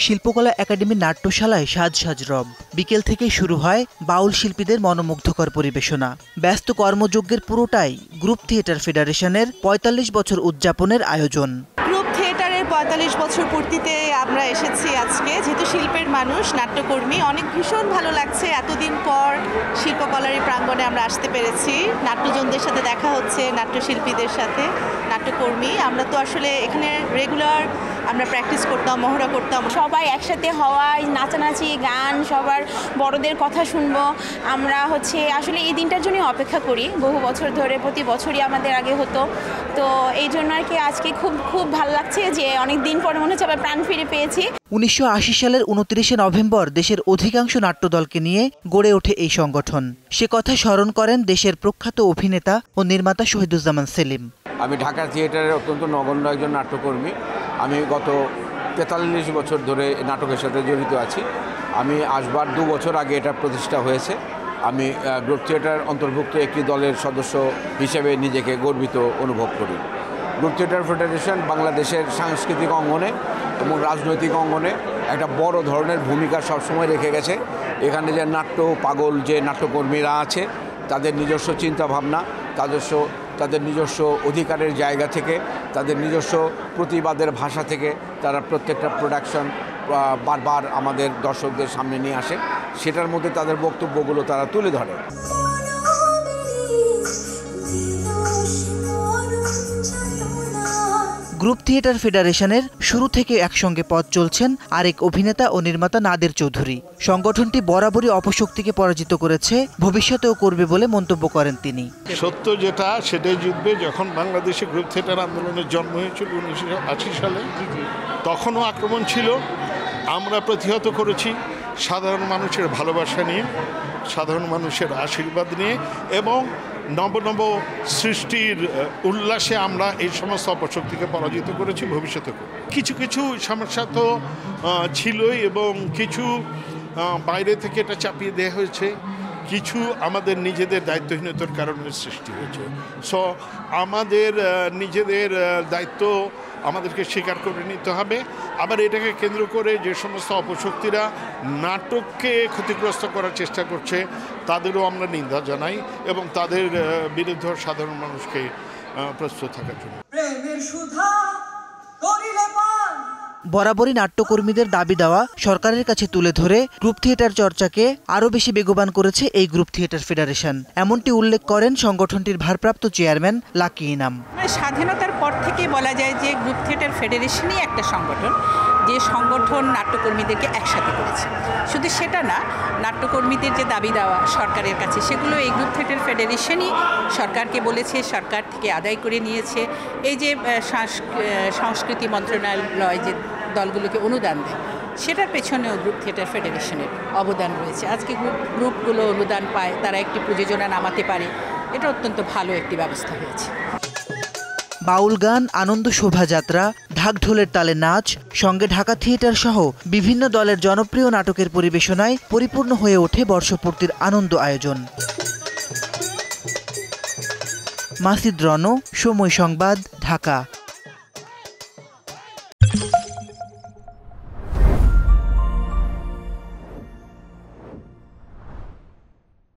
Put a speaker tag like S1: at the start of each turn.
S1: শিল্পকলা একাডেমি নাট্যশালায় সাজ সাজ রব। বিকেল থেকেই শুরু হয় বাউল শিল্পীদের মনোমুগ্ধকর পরিবেশনা। ব্যস্ত কর্মযজ্ঞের পুরোটাই গ্রুপ থিয়েটার ফেডারেশনের ৪৫ বছর উদযাপনের আয়োজন।
S2: গ্রুপ থিয়েটারের ৪৫ বছর পূর্তিতে আমরা এসেছি আজকে। যেহেতু শিল্পের মানুষ, নাট্যকর্মী, অনেক ভীষণ ভালো লাগছে। এতদিন পর শিল্পকলার প্রাঙ্গণে আমরা আসতে পেরেছি। নাট্যজনদের সাথে দেখা হচ্ছে, নাট্যশিল্পীদের সাথে, নাট্যকর্মী। আমরা তো আসলে এখানে রেগুলার আমরা প্র্যাকটিস করতাম, মহড়া করতাম।
S3: সবাই একসাথে হওয়া, নাচানাচি, গান, সবার বড়দের কথা শুনবো। আমরা আসলে এই দিনটার জন্য অপেক্ষা করি বহু বছর ধরে, প্রতি বছরই আমাদের আগে হতো। তো এই জন্য আর কি আজকে খুব ভালো লাগছে যে অনেক দিন পরে মনে হচ্ছে আবার প্রাণ ফিরে পেয়েছি।
S1: ১৯৮০ সালের ২৯শে নভেম্বর দেশের অধিকাংশ নাট্যদলকে নিয়ে গড়ে ওঠে এই সংগঠন। সে কথা স্মরণ করেন দেশের প্রখ্যাত অভিনেতা ও নির্মাতা শহীদুজ্জামান সেলিম।
S4: আমি ঢাকা থিয়েটারের অত্যন্ত নগণ্য একজন নাট্যকর্মী। আমি গত ৪৩ বছর ধরে নাটকের সাথে জড়িত আছি। আমি আসবার ২ বছর আগে এটা প্রতিষ্ঠা হয়েছে। আমি গ্রুপ থিয়েটার অন্তর্ভুক্ত একটি দলের সদস্য হিসেবে নিজেকে গর্বিত অনুভব করি। গ্রুপ থিয়েটার ফেডারেশন বাংলাদেশের সাংস্কৃতিক অঙ্গনে এবং রাজনৈতিক অঙ্গনে একটা বড় ধরনের ভূমিকা সবসময় রেখে গেছে। এখানে যে নাট্য পাগল যে নাট্যকর্মীরা আছে, তাদের নিজস্ব চিন্তাভাবনা, তাদের নিজস্ব অধিকারের জায়গা থেকে, তাদের নিজস্ব প্রতিবাদের ভাষা থেকে তারা প্রত্যেকটা প্রোডাকশন বারবার আমাদের দর্শকদের সামনে নিয়ে আসে। সেটার মধ্যে তাদের বক্তব্যগুলো তারা তুলে ধরে।
S1: গ্রুপ থিয়েটার ফেডারেশনের শুরু থেকে একসঙ্গে পথ চলছেন আরেক অভিনেতা ও নির্মাতা নাদের চৌধুরী। সংগঠনটি বরাবরই অপশক্তিকে পরাজিত করেছে, ভবিষ্যতেও করবে বলে মন্তব্য করেন তিনি।
S5: সত্য যেটা সেটাই জিতবে। যখন বাংলাদেশে গ্রুপ থিয়েটার আন্দোলনের জন্ম হয়েছিল ১৯৮০ সালে, তখনও আক্রমণ ছিল। আমরা প্রতিহত করেছি সাধারণ মানুষের ভালোবাসা নিয়ে, সাধারণ মানুষের আশীর্বাদ নিয়ে এবং নব সৃষ্টির উল্লাসে আমরা এই সমস্ত অপশক্তিকে পরাজিত করেছি, ভবিষ্যতে কিছু কিছু সমস্যা তো ছিলই এবং কিছু বাইরে থেকে এটা চাপিয়ে দেওয়া হয়েছে, কিছু আমাদের নিজেদের দায়িত্বহীনতার কারণে সৃষ্টি হয়েছে। সো আমাদের নিজেদের দায়িত্ব আমাদেরকে স্বীকার করে নিতে হবে। আবার এটাকে কেন্দ্র করে যে সমস্ত অপশক্তিরা নাটককে ক্ষতিগ্রস্ত করার চেষ্টা করছে তাদেরও আমরা নিন্দা জানাই এবং তাদের বিরুদ্ধে সাধারণ মানুষকে প্রস্তুত থাকার জন্য।
S1: বরাবরই নাট্যকর্মীদের দাবি দেওয়া সরকারের কাছে তুলে ধরে গ্রুপ থিয়েটার চর্চাকে আরও বেশি বেগবান করেছে এই গ্রুপ থিয়েটার ফেডারেশন। এমনটি উল্লেখ করেন সংগঠনটির ভারপ্রাপ্ত চেয়ারম্যান লাকি ইনাম।
S2: স্বাধীনতার পর থেকে বলা যায় যে গ্রুপ থিয়েটার ফেডারেশনই একটা সংগঠন, যে সংগঠন নাট্যকর্মীদেরকে একসাথে করেছে। শুধু সেটা না, নাট্যকর্মীদের যে দাবি দেওয়া সরকারের কাছে, সেগুলো এই গ্রুপ থিয়েটার ফেডারেশনই সরকারকে বলেছে, সরকার থেকে আদায় করে নিয়েছে। এই যে সংস্কৃতি মন্ত্রণালয় যে দলগুলোকে অনুদান দেয়, সেটার পেছনেও গ্রুপ থিয়েটার ফেডারেশনের অবদান রয়েছে। আজকে গ্রুপগুলো অনুদান পায়, তারা একটি প্রযোজনা নামাতে পারে, এটা অত্যন্ত ভালো একটি ব্যবস্থা হয়েছে।
S1: বাউল গান, আনন্দ শোভাযাত্রা, ঢাক ঢোলের তালে নাচ, সঙ্গে ঢাকা থিয়েটার সহ বিভিন্ন দলের জনপ্রিয় নাটকের পরিবেশনায় পরিপূর্ণ হয়ে ওঠে বর্ষপূর্তির আনন্দ আয়োজন। মাসিদ রণ, সময় সংবাদ, ঢাকা।